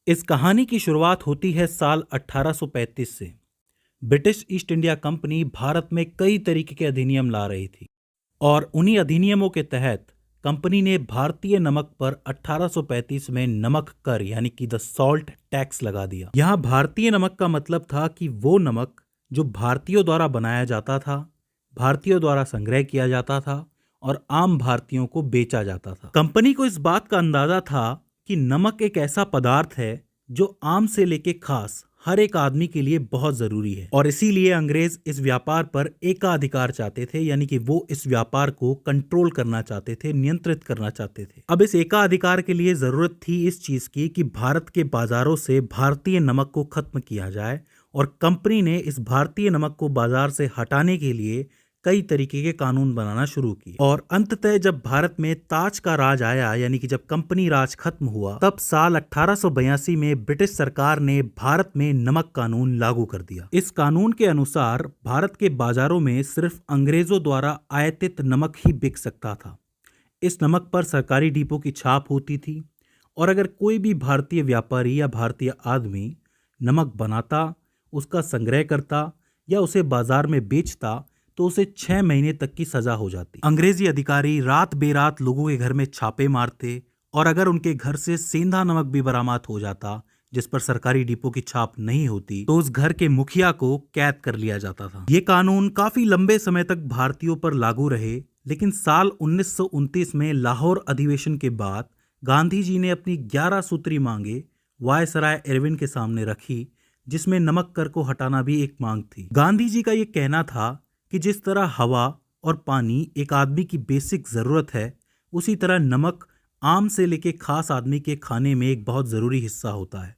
इस कहानी की शुरुआत होती है साल 1835 से। British east India company Bharat में कई तरीके के अधिनियम ला रही थी और उन्हीं अधिनियमों के तहत कंपनी ने भारतीय नमक पर 1835 में नमक कर यानी कि द सॉल्ट टैक्स लगा दिया। यहाँ भारतीय नमक का मतलब था कि वो नमक जो भारतीयों द्वारा बनाया जाता था, भारतीयों द्वारा संग्रह किया जाता था और आम भारतीयों को बेचा जाता था। कंपनी को इस बात का अंदाजा था कि नमक एक ऐसा पदार्थ है जो आम से लेके खास हर एक आदमी के लिए बहुत जरूरी है और इसीलिए अंग्रेज इस व्यापार पर एकाधिकार चाहते थे, यानी कि वो इस व्यापार को कंट्रोल करना चाहते थे, नियंत्रित करना चाहते थे। अब इस एकाधिकार के लिए जरूरत थी इस चीज की कि भारत के बाजारों से भारतीय नमक को खत्म किया जाए और कंपनी ने इस भारतीय नमक को बाजार से हटाने के लिए कई तरीके के कानून बनाना शुरू किए और अंततः जब भारत में ताज का राज आया, यानी कि जब कंपनी राज खत्म हुआ, तब साल 1882 में ब्रिटिश सरकार ने भारत में नमक कानून लागू कर दिया। इस कानून के अनुसार भारत के बाजारों में सिर्फ अंग्रेजों द्वारा आयातित नमक ही बिक सकता था। इस नमक पर सरकारी डिपो की छाप होती थी और अगर कोई भी भारतीय व्यापारी या भारतीय आदमी नमक बनाता, उसका संग्रह करता या उसे बाजार में बेचता तो उसे 6 महीने तक की सजा हो जाती। अंग्रेजी अधिकारी रात बेरात लोगों के घर में छापे मारते और अगर उनके घर से सेंधा नमक भी बरामद हो जाता जिस पर सरकारी डिपो की छाप नहीं होती तो उस घर के मुखिया को कैद कर लिया जाता था। ये कानून काफी लंबे समय तक भारतीयों पर लागू रहे, लेकिन साल 1929 में लाहौर अधिवेशन के बाद गांधी जी ने अपनी 11 सूत्री मांगे वायसराय इरविन के सामने रखी, जिसमें नमक कर को हटाना भी एक मांग थी। गांधी जी का ये कहना था कि जिस तरह हवा और पानी एक आदमी की बेसिक जरूरत है, उसी तरह नमक आम से लेके खास आदमी के खाने में एक बहुत जरूरी हिस्सा होता है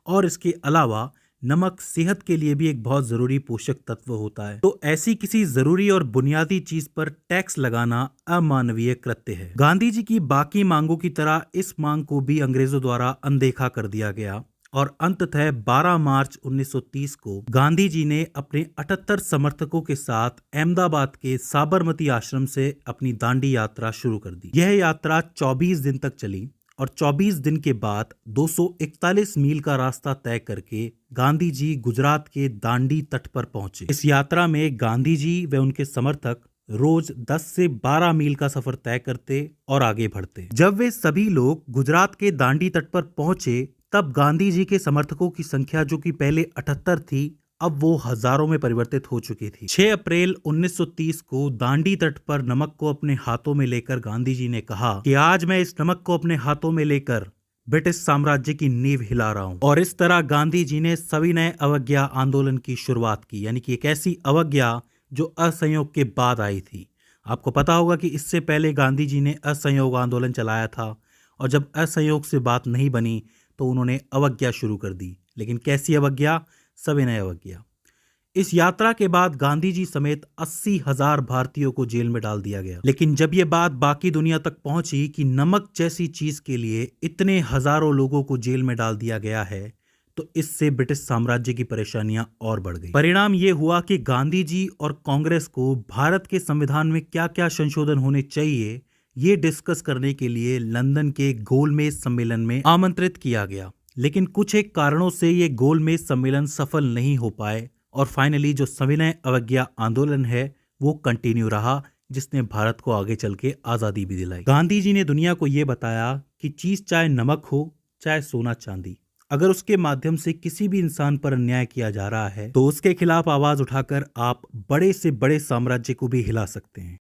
और इसके अलावा नमक सेहत के लिए भी एक बहुत जरूरी पोषक तत्व होता है। तो ऐसी किसी जरूरी और बुनियादी चीज पर टैक्स लगाना अमानवीय कृत्य है। गांधी जी की बाकी मांगों की तरह इस मांग को भी अंग्रेजों द्वारा अनदेखा कर दिया गया और अंततः 12 मार्च 1930 को गांधी जी ने अपने 78 समर्थकों के साथ अहमदाबाद के साबरमती आश्रम से अपनी दांडी यात्रा शुरू कर दी। यह यात्रा 24 दिन तक चली और 24 दिन के बाद 241 मील का रास्ता तय करके गांधी जी गुजरात के दांडी तट पर पहुंचे। इस यात्रा में गांधी जी व उनके समर्थक रोज 10 से 12 मील का सफर तय करते और आगे बढ़ते। जब वे सभी लोग गुजरात के दांडी तट पर पहुंचे तब गांधी जी के समर्थकों की संख्या जो कि पहले 78 थी, अब वो हजारों में परिवर्तित हो चुकी थी। 6 अप्रैल 1930 को दांडी तट पर नमक को अपने हाथों में लेकर गांधी जी ने कहा कि आज मैं इस नमक को अपने हाथों में लेकर ब्रिटिश साम्राज्य की नींव हिला रहा हूं। और इस तरह गांधी जी ने सविनय अवज्ञा आंदोलन की शुरुआत की, यानी कि एक ऐसी अवज्ञा जो असहयोग के बाद आई थी। आपको पता होगा कि इससे पहले गांधी जी ने असहयोग आंदोलन चलाया था और जब असहयोग से बात नहीं बनी तो उन्होंने अवज्ञा शुरू कर दी। लेकिन कैसी अवज्ञा? सविनय अवज्ञा। इस यात्रा के बाद गांधी जी समेत 80,000 भारतीयों को जेल में डाल दिया गया। लेकिन जब ये बात बाकी दुनिया तक पहुंची कि नमक जैसी चीज के लिए इतने हजारों लोगों को जेल में डाल दिया गया है, तो इससे ब्रिटिश साम्राज्य की परेशानियां और बढ़ गई। परिणाम ये हुआ कि गांधी जी और कांग्रेस को भारत के संविधान में क्या क्या संशोधन होने चाहिए ये डिस्कस करने के लिए लंदन के गोलमेज सम्मेलन में आमंत्रित किया गया। लेकिन कुछ एक कारणों से ये गोलमेज सम्मेलन सफल नहीं हो पाए और फाइनली जो सविनय अवज्ञा आंदोलन है वो कंटिन्यू रहा, जिसने भारत को आगे चल के आजादी भी दिलाई। गांधी जी ने दुनिया को ये बताया कि चीज चाहे नमक हो चाहे सोना चांदी, अगर उसके माध्यम से किसी भी इंसान पर अन्याय किया जा रहा है तो उसके खिलाफ आवाज उठाकर आप बड़े से बड़े साम्राज्य को भी हिला सकते हैं।